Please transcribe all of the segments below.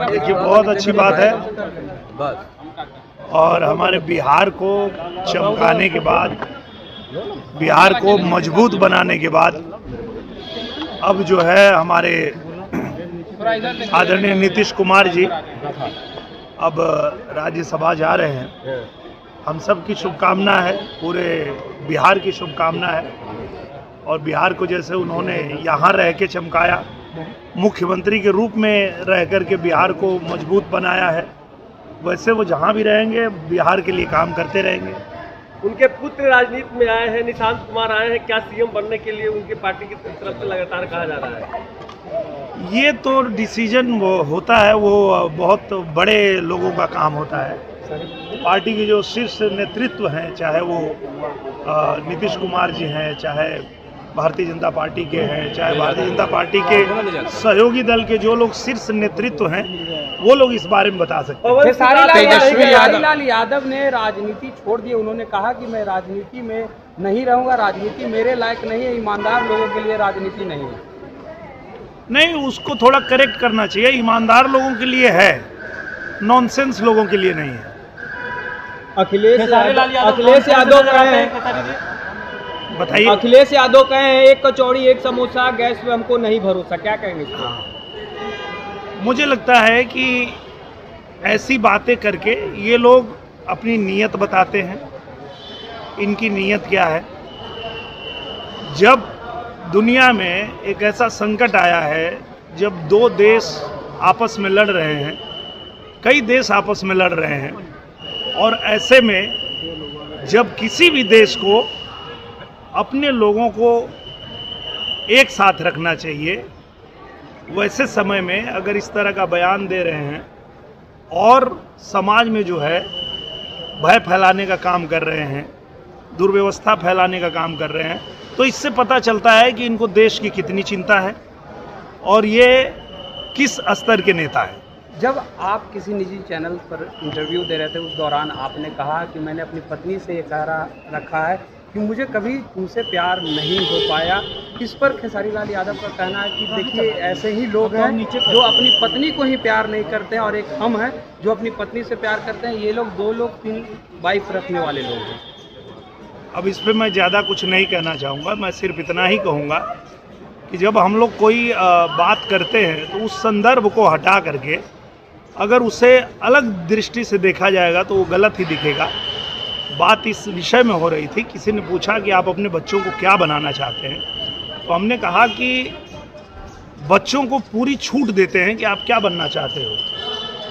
देखिए, बहुत अच्छी बात है और हमारे बिहार को चमकाने के बाद, बिहार को मजबूत बनाने के बाद अब जो है हमारे आदरणीय नीतीश कुमार जी अब राज्यसभा जा रहे हैं। हम सब की शुभकामना है, पूरे बिहार की शुभकामना है। और बिहार को जैसे उन्होंने यहाँ रह के चमकाया, मुख्यमंत्री के रूप में रह कर के बिहार को मजबूत बनाया है, वैसे वो जहाँ भी रहेंगे बिहार के लिए काम करते रहेंगे। उनके पुत्र राजनीति में आए हैं, निशांत कुमार आए हैं, क्या सीएम बनने के लिए उनकी पार्टी की तरफ से लगातार कहा जा रहा है? ये तो डिसीजन वो होता है, वो बहुत बड़े लोगों का काम होता है। पार्टी के जो शीर्ष नेतृत्व हैं, चाहे वो नीतीश कुमार जी हैं, चाहे भारतीय जनता पार्टी के हैं, चाहे भारतीय जनता पार्टी के सहयोगी दल के जो लोग शीर्ष नेतृत्व हैं, वो लोग इस बारे में बता सकते हैं। खेसारी यादव ने राजनीति छोड़ दी। उन्होंने कहा कि मैं राजनीति में नहीं रहूंगा, राजनीति मेरे लायक नहीं है, ईमानदार लोगों के लिए राजनीति नहीं है। नहीं, उसको थोड़ा करेक्ट करना चाहिए। ईमानदार लोगों के लिए है, नॉनसेंस लोगों के लिए नहीं है। अखिलेश यादव कहे हैं, बताइए। अखिलेश यादव कहे हैं एक कचौड़ी एक समोसा, गैस पे हमको नहीं भरोसा, क्या कहेंगे इसको? मुझे लगता है कि ऐसी बातें करके ये लोग अपनी नीयत बताते हैं। इनकी नीयत क्या है? जब दुनिया में एक ऐसा संकट आया है, जब दो देश आपस में लड़ रहे हैं, कई देश आपस में लड़ रहे हैं, और ऐसे में जब किसी भी देश को अपने लोगों को एक साथ रखना चाहिए, वैसे समय में अगर इस तरह का बयान दे रहे हैं और समाज में जो है भय फैलाने का काम कर रहे हैं, दुर्व्यवस्था फैलाने का काम कर रहे हैं, तो इससे पता चलता है कि इनको देश की कितनी चिंता है और ये किस स्तर के नेता हैं। जब आप किसी निजी चैनल पर इंटरव्यू दे रहे थे, उस दौरान आपने कहा कि मैंने अपनी पत्नी से ये कह रखा है कि मुझे कभी तुमसे प्यार नहीं हो पाया। इस पर खेसारी लाल यादव का कहना है कि देखिए, ऐसे ही लोग हैं जो अपनी पत्नी को ही प्यार नहीं करते हैं, और एक हम हैं जो अपनी पत्नी से प्यार करते हैं। ये लोग 2 लोग 3 वाइफ रखने वाले लोग हैं। अब इस पर मैं ज़्यादा कुछ नहीं कहना चाहूँगा। मैं सिर्फ इतना ही कहूँगा कि जब हम लोग कोई बात करते हैं तो उस संदर्भ को हटा करके अगर उसे अलग दृष्टि से देखा जाएगा तो वो गलत ही दिखेगा। बात इस विषय में हो रही थी, किसी ने पूछा कि आप अपने बच्चों को क्या बनाना चाहते हैं, तो हमने कहा कि बच्चों को पूरी छूट देते हैं कि आप क्या बनना चाहते हो,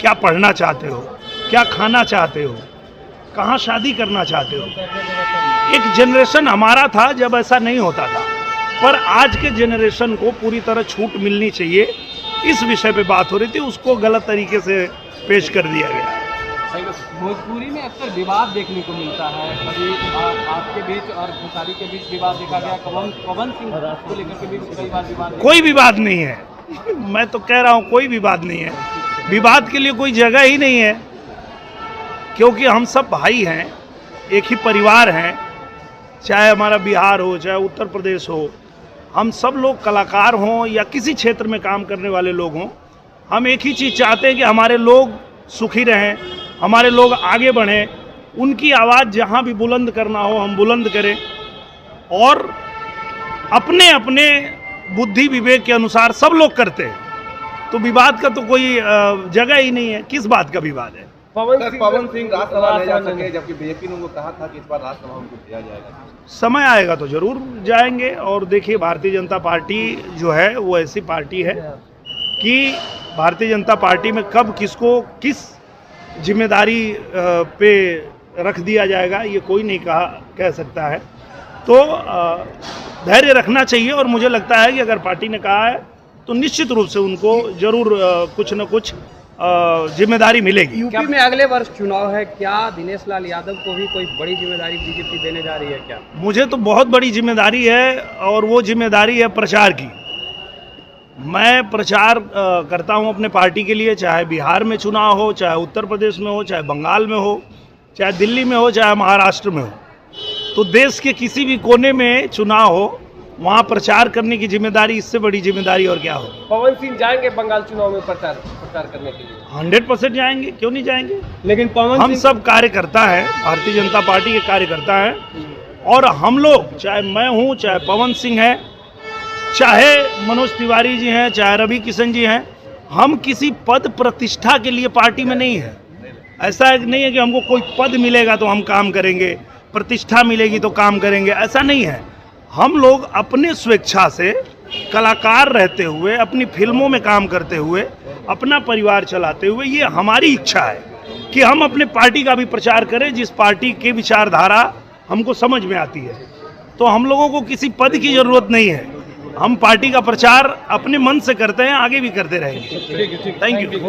क्या पढ़ना चाहते हो, क्या खाना चाहते हो, कहाँ शादी करना चाहते हो। एक जनरेशन हमारा था जब ऐसा नहीं होता था, पर आज के जनरेशन को पूरी तरह छूट मिलनी चाहिए। इस विषय पे बात हो रही थी, उसको गलत तरीके से पेश कर दिया गया। भोजपुरी में अक्सर विवाद देखने को मिलता है, कभी आपके बीच और खेसारी के बीच विवाद देखा गया, पवन सिंह को लेकर के भी कई बार विवाद। कोई विवाद नहीं है, मैं तो कह रहा हूँ कोई विवाद नहीं है। विवाद के लिए कोई जगह ही नहीं है, क्योंकि हम सब भाई हैं, एक ही परिवार हैं। चाहे हमारा बिहार हो, चाहे उत्तर प्रदेश हो, हम सब लोग कलाकार हों या किसी क्षेत्र में काम करने वाले लोग हों, हम एक ही चीज़ चाहते हैं कि हमारे लोग सुखी रहें, हमारे लोग आगे बढ़ें। उनकी आवाज़ जहाँ भी बुलंद करना हो हम बुलंद करें, और अपने अपने बुद्धि विवेक के अनुसार सब लोग करते हैं। तो विवाद का तो कोई जगह ही नहीं है। किस बात का विवाद है? पवन सिंह राज्यसभा ले जा सके, जबकि बीजेपी ने उनको कहा था कि इस बार राज्यसभा उनको दिया जाएगा। समय आएगा तो जरूर जाएंगे। और देखिए, भारतीय जनता पार्टी जो है वो ऐसी पार्टी है कि भारतीय जनता पार्टी में कब किसको किस जिम्मेदारी पे रख दिया जाएगा ये कोई नहीं कह सकता है। तो धैर्य रखना चाहिए, और मुझे लगता है कि अगर पार्टी ने कहा है तो निश्चित रूप से उनको जरूर कुछ न कुछ जिम्मेदारी मिलेगी। यूपी में अगले वर्ष चुनाव है, क्या दिनेश लाल यादव को भी कोई बड़ी जिम्मेदारी बीजेपी देने जा रही है क्या? मुझे तो बहुत बड़ी जिम्मेदारी है, और वो जिम्मेदारी है प्रचार की। मैं प्रचार करता हूं अपने पार्टी के लिए, चाहे बिहार में चुनाव हो, चाहे उत्तर प्रदेश में हो, चाहे बंगाल में हो, चाहे दिल्ली में हो, चाहे महाराष्ट्र में हो। तो देश के किसी भी कोने में चुनाव हो, वहाँ प्रचार करने की जिम्मेदारी, इससे बड़ी जिम्मेदारी और क्या होगी। पवन सिंह जाएंगे बंगाल चुनाव में प्रचार करने के लिए? 100% जाएंगे, क्यों नहीं जाएंगे। लेकिन पवन हम सब कार्यकर्ता है, भारतीय जनता पार्टी के कार्यकर्ता है, और हम लोग, चाहे मैं हूँ, चाहे पवन सिंह है, चाहे मनोज तिवारी जी हैं, चाहे रवि किशन जी हैं, हम किसी पद प्रतिष्ठा के लिए पार्टी में नहीं है। ऐसा नहीं है कि हमको कोई पद मिलेगा तो हम काम करेंगे, प्रतिष्ठा मिलेगी तो काम करेंगे, ऐसा नहीं है। हम लोग अपने स्वेच्छा से कलाकार रहते हुए, अपनी फिल्मों में काम करते हुए, अपना परिवार चलाते हुए, ये हमारी इच्छा है कि हम अपने पार्टी का भी प्रचार करें, जिस पार्टी की विचारधारा हमको समझ में आती है। तो हम लोगों को किसी पद की जरूरत नहीं है, हम पार्टी का प्रचार अपने मन से करते हैं, आगे भी करते रहेंगे। Thank you.